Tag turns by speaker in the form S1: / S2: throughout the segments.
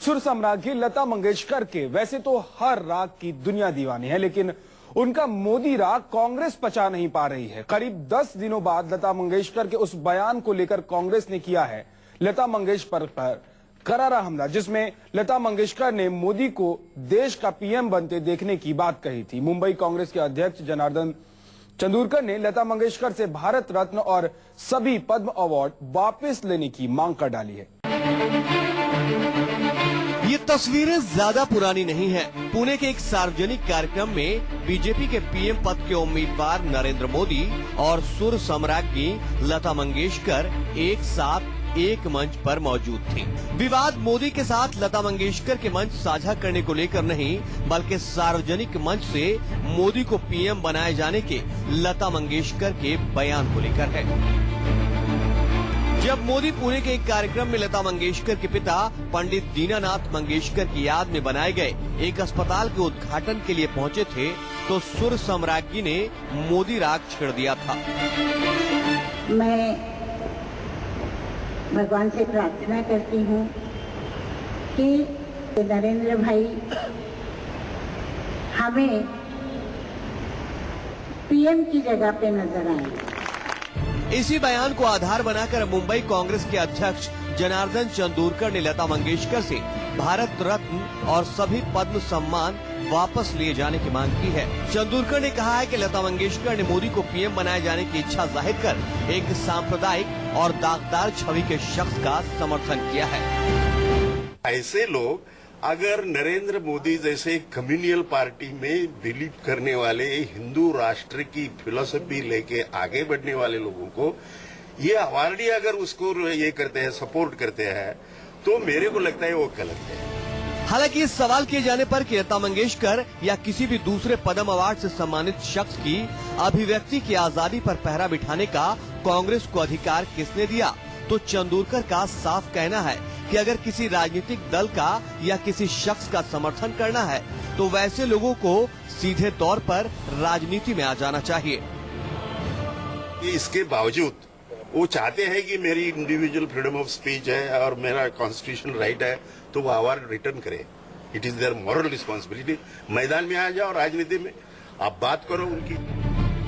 S1: सुर सम्राज्ञी लता मंगेशकर के वैसे तो हर राग की दुनिया दीवानी है, लेकिन उनका मोदी राग कांग्रेस पचा नहीं पा रही है। करीब 10 दिनों बाद लता मंगेशकर के उस बयान को लेकर कांग्रेस ने किया है लता मंगेशकर पर करारा हमला, जिसमें लता मंगेशकर ने मोदी को देश का पीएम बनते देखने की बात कही थी। मुंबई कांग्रेस के अध्यक्ष जनार्दन चंदोरकर ने लता मंगेशकर से भारत रत्न और सभी पद्म अवार्ड वापस लेने की मांग कर डाली है।
S2: ये तस्वीरें ज्यादा पुरानी नहीं है। पुणे के एक सार्वजनिक कार्यक्रम में बीजेपी के पीएम पद के उम्मीदवार नरेंद्र मोदी और सुर सम्राज्ञी लता मंगेशकर एक साथ एक मंच पर मौजूद थी। विवाद मोदी के साथ लता मंगेशकर के मंच साझा करने को लेकर नहीं, बल्कि सार्वजनिक मंच से मोदी को पीएम बनाए जाने के लता मंगेशकर के बयान को लेकर है। जब मोदी पुणे के एक कार्यक्रम में लता मंगेशकर के पिता पंडित दीनानाथ मंगेशकर की याद में बनाए गए एक अस्पताल के उद्घाटन के लिए पहुंचे थे, तो सुर सम्राज्ञी ने मोदी राग छेड़ दिया था।
S3: मैं भगवान से प्रार्थना करती हूँ कि नरेंद्र भाई हमें पीएम की जगह पे नजर आए।
S2: इसी बयान को आधार बनाकर मुंबई कांग्रेस के अध्यक्ष जनार्दन चंदोरकर ने लता मंगेशकर से भारत रत्न और सभी पद्म सम्मान वापस लिए जाने की मांग की है। चंदोरकर ने कहा है कि लता मंगेशकर ने मोदी को पीएम बनाए जाने की इच्छा जाहिर कर एक सांप्रदायिक और दागदार छवि के शख्स का समर्थन किया है।
S4: ऐसे लोग अगर नरेंद्र मोदी जैसे कम्युनियल पार्टी में बिलीव करने वाले हिंदू राष्ट्र की फिलॉसफी लेके आगे बढ़ने वाले लोगों को ये अवार्डी अगर उसको ये करते हैं, सपोर्ट करते हैं, तो मेरे को लगता है वो गलत है।
S2: हालांकि इस सवाल किए जाने पर कि लता मंगेशकर या किसी भी दूसरे पद्म अवार्ड से सम्मानित शख्स की अभिव्यक्ति की आजादी पर पहरा बिठाने का कांग्रेस को अधिकार किसने दिया, तो चंदोरकर का साफ कहना है कि अगर किसी राजनीतिक दल का या किसी शख्स का समर्थन करना है तो वैसे लोगों को सीधे तौर पर राजनीति में आ जाना चाहिए।
S4: इसके बावजूद वो चाहते हैं कि मेरी इंडिविजुअल फ्रीडम ऑफ स्पीच है और मेरा कॉन्स्टिट्यूशनल राइट है, तो वो अवार्ड रिटर्न करे। It is their moral responsibility. मैदान में आ जाओ, राजनीति में आप बात करो उनकी।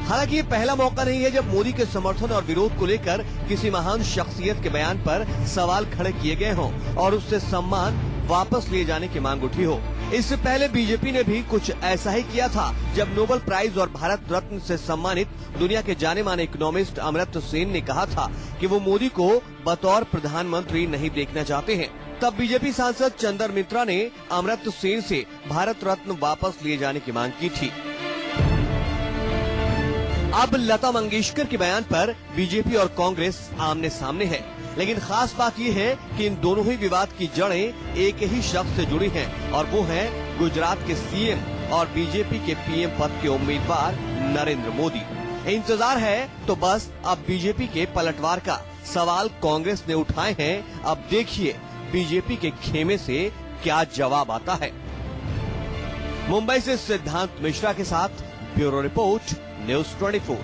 S2: हालांकि ये पहला मौका नहीं है जब मोदी के समर्थन और विरोध को लेकर किसी महान शख्सियत के बयान पर सवाल खड़े किए गए हों और उससे सम्मान वापस लिए जाने की मांग उठी हो। इससे पहले बीजेपी ने भी कुछ ऐसा ही किया था, जब नोबेल प्राइज और भारत रत्न से सम्मानित दुनिया के जाने माने इकोनॉमिस्ट अमर्त्य सेन ने कहा था कि वो मोदी को बतौर प्रधानमंत्री नहीं देखना चाहते हैं। तब बीजेपी सांसद चंदर मित्रा ने अमर्त्य सेन से भारत रत्न वापस लिए जाने की मांग की थी। अब लता मंगेशकर के बयान पर बीजेपी और कांग्रेस आमने सामने है, लेकिन खास बात यह है कि इन दोनों ही विवाद की जड़ें एक ही शख्स से जुड़ी हैं और वो है गुजरात के सीएम और बीजेपी के पीएम पद के उम्मीदवार नरेंद्र मोदी। इंतजार है तो बस अब बीजेपी के पलटवार का। सवाल कांग्रेस ने उठाए हैं, अब देखिए बीजेपी के खेमे से क्या जवाब आता है। मुंबई से सिद्धांत मिश्रा के साथ ब्यूरो रिपोर्ट, न्यूज़ 24।